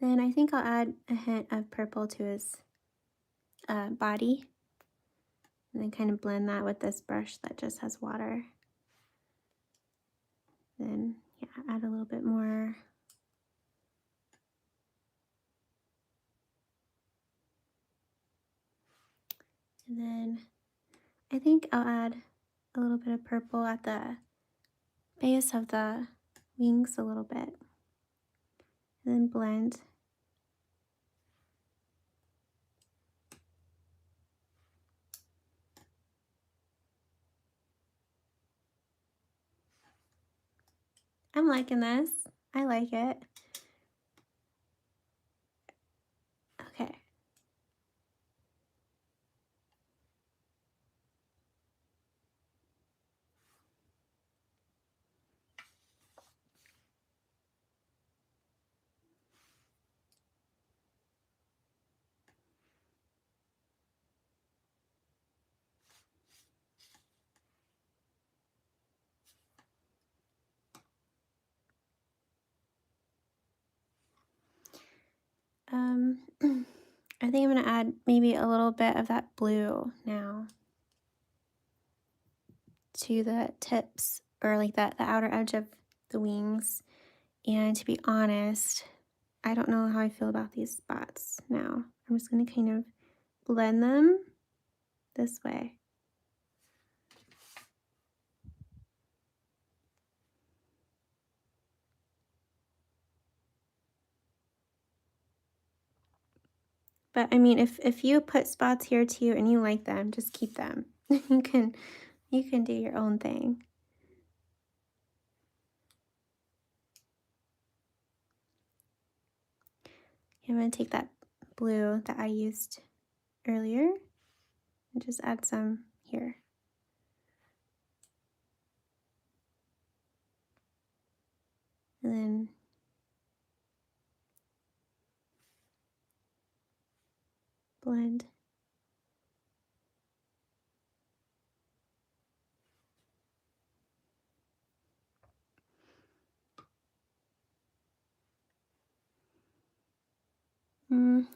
Then I think I'll add a hint of purple to his body. And then kind of blend that with this brush that just has water. Then, yeah, add a little bit more. And then I think I'll add a little bit of purple at the base of the wings a little bit. And then blend. I'm liking this. I like it. Okay. I think I'm going to add maybe a little bit of that blue now to the tips, or like the outer edge of the wings. And to be honest, I don't know how I feel about these spots now. I'm just going to kind of blend them this way. But I mean, if you put spots here too and you like them, just keep them. you can do your own thing. I'm going to take that blue that I used earlier and just add some here. And then blend.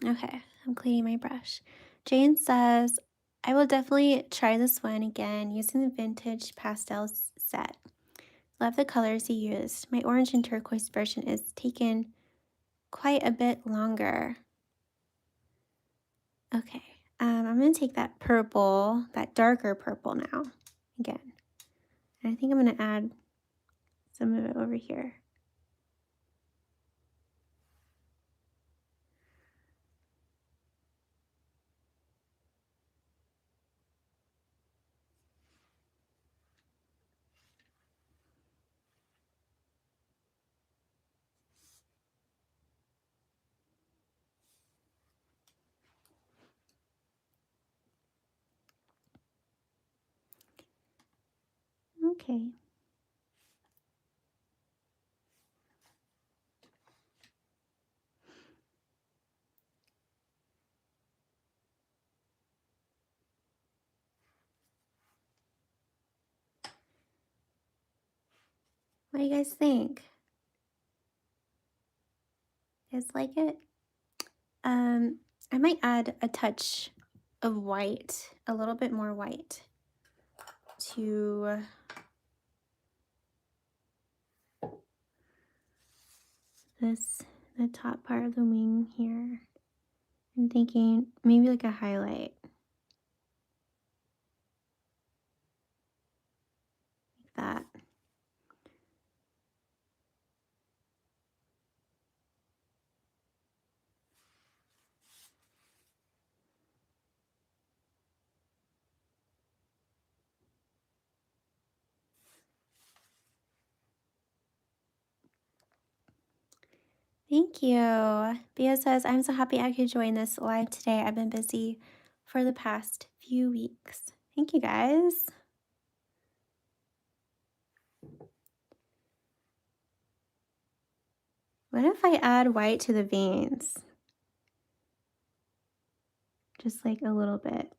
Okay, I'm cleaning my brush. Jane says, I will definitely try this one again using the vintage pastels set. Love the colors you used. My orange and turquoise version is taken quite a bit longer. Okay, I'm going to take that purple, that darker purple now, again. And I think I'm going to add some of it over here. Okay. What do you guys think? You guys like it? I might add a touch of white, a little bit more white to the top part of the wing here. I'm thinking maybe like a highlight. Like that. Thank you. Bia says, I'm so happy I could join this live today. I've been busy for the past few weeks. Thank you guys. What if I add white to the veins? Just like a little bit.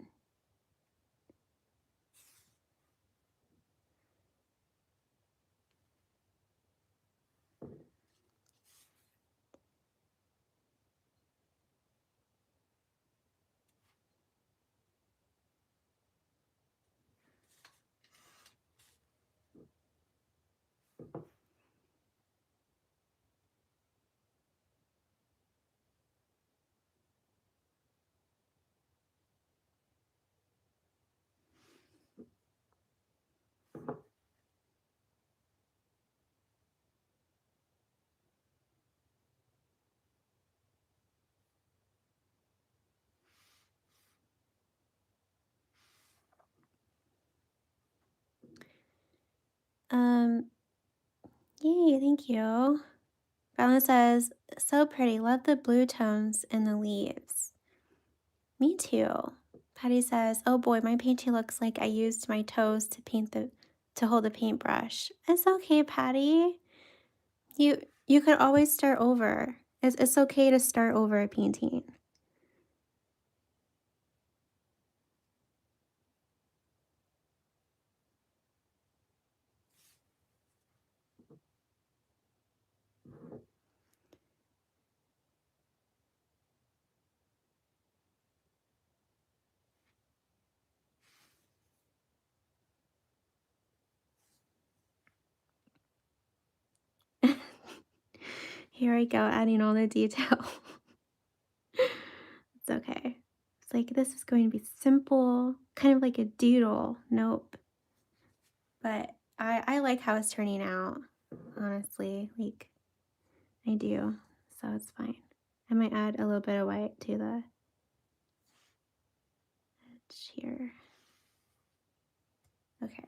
Yay, thank you. Valen says, so pretty. Love the blue tones in the leaves. Me too. Patty says, oh boy, my painting looks like I used my toes to hold the paintbrush. It's okay, Patty. You could always start over. It's okay to start over a painting. Here I go, adding all the detail. It's okay. It's like, this is going to be simple, kind of like a doodle. Nope. But I like how it's turning out, honestly. Like, I do. So it's fine. I might add a little bit of white to the edge here. Okay.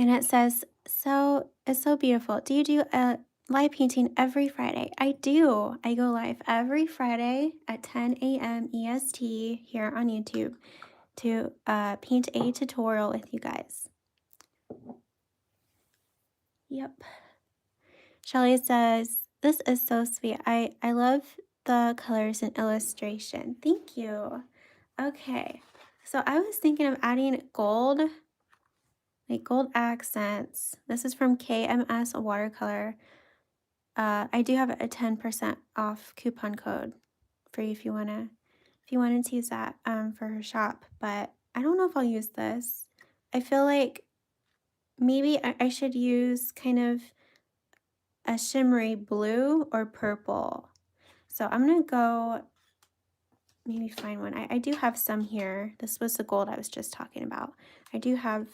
And it says, so it's so beautiful. Do you do a live painting every Friday? I do. I go live every Friday at 10 a.m. EST here on YouTube to paint a tutorial with you guys. Yep. Shelly says, this is so sweet. I love the colors and illustration. Thank you. Okay. So I was thinking of adding gold, like gold accents. This is from KMS Watercolor. I do have a 10% off coupon code for you if you wanted to use that for her shop. But I don't know if I'll use this. I feel like maybe I should use kind of a shimmery blue or purple. So I'm gonna go maybe find one. I do have some here. This was the gold I was just talking about. I do have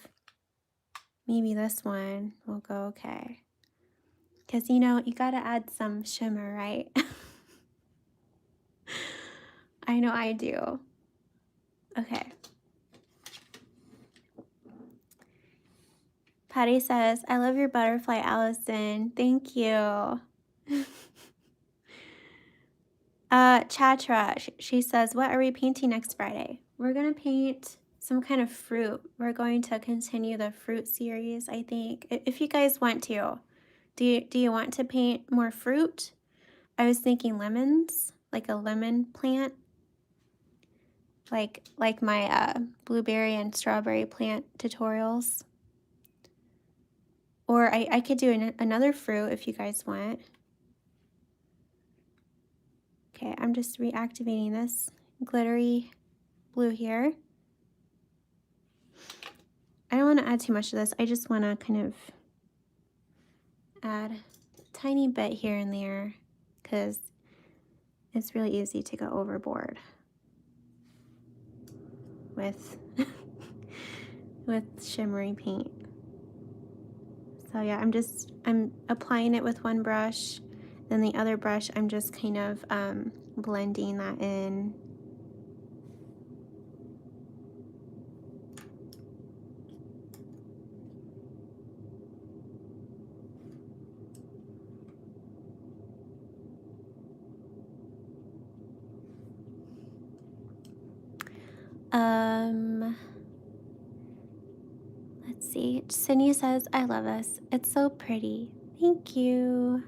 maybe this one will go okay. Because you know, you gotta add some shimmer, right? I know I do. Okay. Patty says, I love your butterfly, Allison. Thank you. Chatra, she says, what are we painting next Friday? We're going to paint some kind of fruit. We're going to continue the fruit series, I think. If you guys want to. Do you want to paint more fruit? I was thinking lemons, like a lemon plant. Like my blueberry and strawberry plant tutorials. Or I could do another fruit if you guys want. Okay, I'm just reactivating this glittery blue here. I don't want to add too much of this. I just want to kind of add a tiny bit here and there because it's really easy to go overboard with with shimmery paint. So yeah, I'm applying it with one brush, then the other brush I'm just kind of blending that in. Let's see. Sydney says, I love this. It's so pretty. Thank you.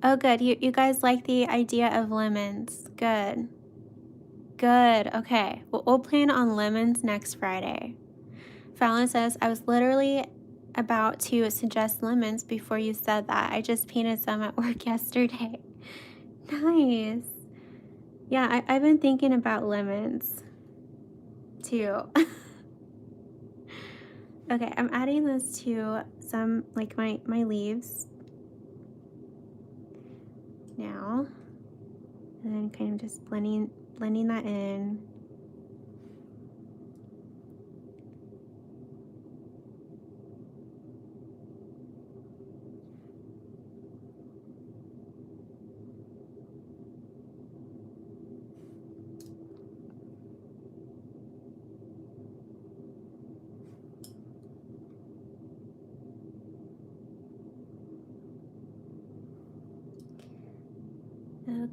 Oh, good. You guys like the idea of lemons. Good. Good. Okay. We'll plan on lemons next Friday. Fallon says, I was literally about to suggest lemons before you said that. I just painted some at work yesterday. Nice. Yeah, I've been thinking about lemons too. Okay, I'm adding this to some, like my leaves now. And then kind of just blending that in.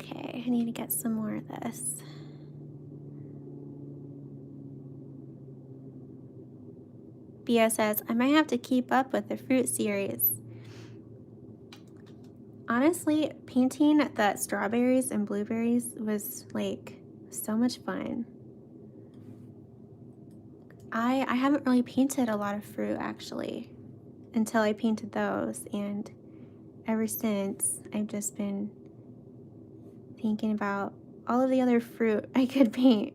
Okay, I need to get some more of this. Bia says, I might have to keep up with the fruit series. Honestly, painting the strawberries and blueberries was like so much fun. I haven't really painted a lot of fruit actually until I painted those, and ever since I've just been thinking about all of the other fruit I could paint.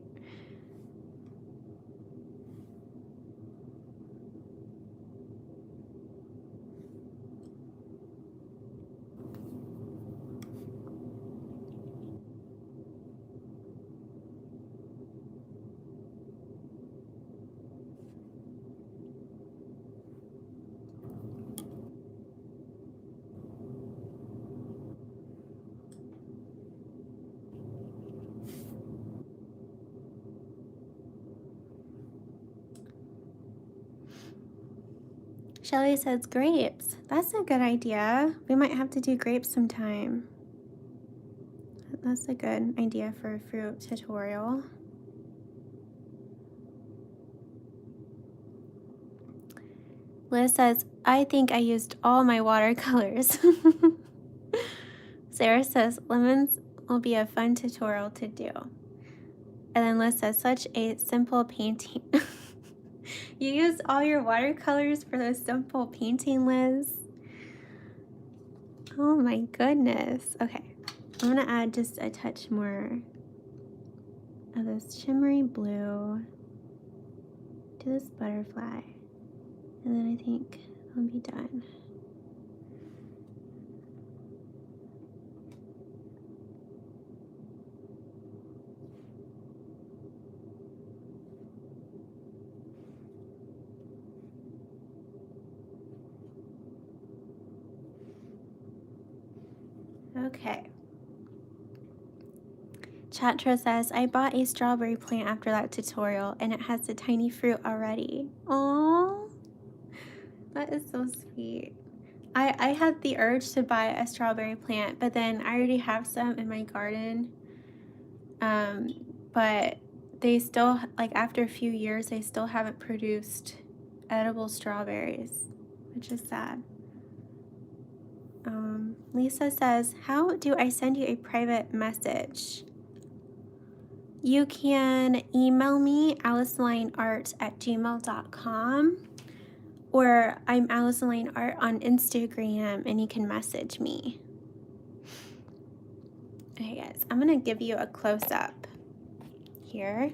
Shelly says grapes. That's a good idea. We might have to do grapes sometime. That's a good idea for a fruit tutorial. Liz says, I think I used all my watercolors. Sarah says, lemons will be a fun tutorial to do. And then Liz says, such a simple painting. You used all your watercolors for this simple painting, Liz? Oh my goodness. Okay, I'm gonna add just a touch more of this shimmery blue to this butterfly. And then I think I'll be done. Okay. Chatra says, I bought a strawberry plant after that tutorial and it has a tiny fruit already. Oh, that is so sweet. I had the urge to buy a strawberry plant, but then I already have some in my garden. But they still, like after a few years, they still haven't produced edible strawberries, which is sad. Lisa says, how do I send you a private message? You can email me, AllisonLyneArt@gmail.com, or I'm Allison Lyne Art on Instagram, and you can message me. Okay, guys, I'm gonna give you a close-up here.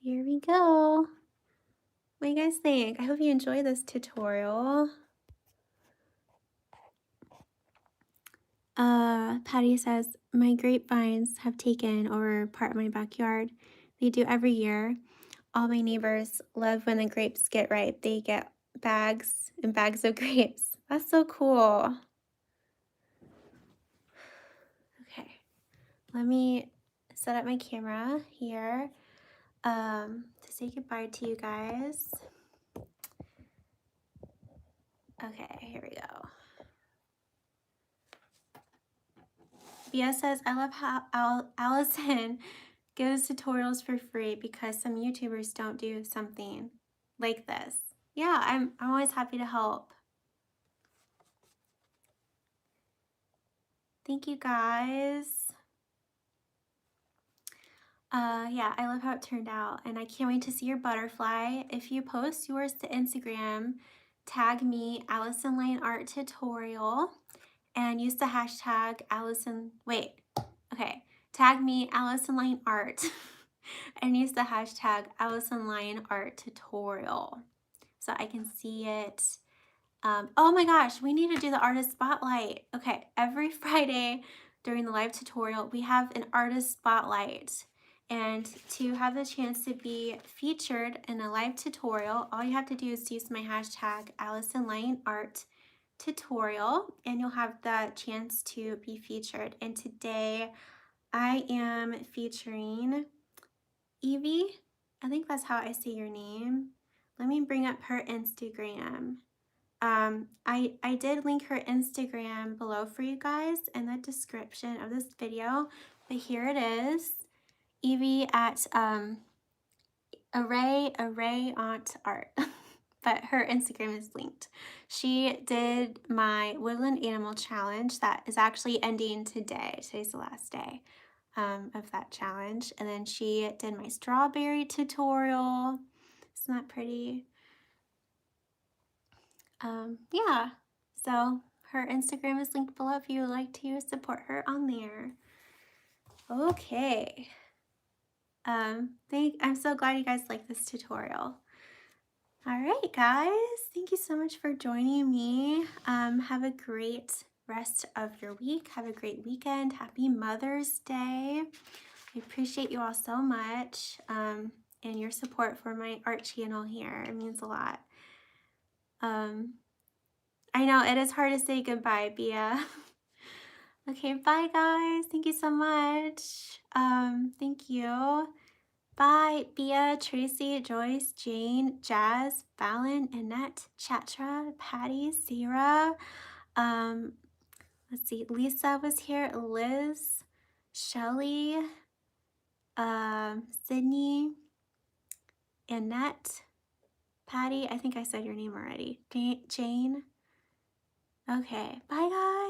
Here we go. What do you guys think? I hope you enjoy this tutorial. Patty says, my grapevines have taken over part of my backyard. They do every year. All my neighbors love when the grapes get ripe. They get bags and bags of grapes. That's so cool. Okay, let me set up my camera here to say goodbye to you guys. Okay, here we go. Bia says, I love how Allison gives tutorials for free because some YouTubers don't do something like this. Yeah, I'm always happy to help. Thank you guys. Yeah, I love how it turned out, and I can't wait to see your butterfly. If you post yours to Instagram, tag me, Allison Lyne Art Tutorial, and use the hashtag tag me, Allison Lyne Art, and use the hashtag Allison Lyne Art Tutorial so I can see it. Oh my gosh, we need to do the artist spotlight. Okay, every Friday during the live tutorial, we have an artist spotlight. And to have the chance to be featured in a live tutorial, all you have to do is use my hashtag Allison Lyne Art Tutorial, and you'll have the chance to be featured. And today, I am featuring Evie. I think that's how I say your name. Let me bring up her Instagram. I did link her Instagram below for you guys in the description of this video, but here it is. Evie at Array Aunt Art. But her Instagram is linked. She did my woodland animal challenge that is actually ending today. Today's the last day of that challenge. And then she did my strawberry tutorial. Isn't that pretty? Yeah, so her Instagram is linked below if you would like to support her on there. Okay. I'm so glad you guys like this tutorial. All right, guys, thank you so much for joining me. Have a great rest of your week. Have a great weekend. Happy Mother's Day. I appreciate you all so much and your support for my art channel here. It means a lot. I know it is hard to say goodbye, Bia. Okay, bye guys. Thank you so much. Thank you. Bye, Bia, Tracy, Joyce, Jane, Jazz, Fallon, Annette, Chatra, Patty, Sarah. Let's see, Lisa was here, Liz, Shelly, Sydney, Annette, Patty. I think I said your name already. Jane. Okay, bye guys.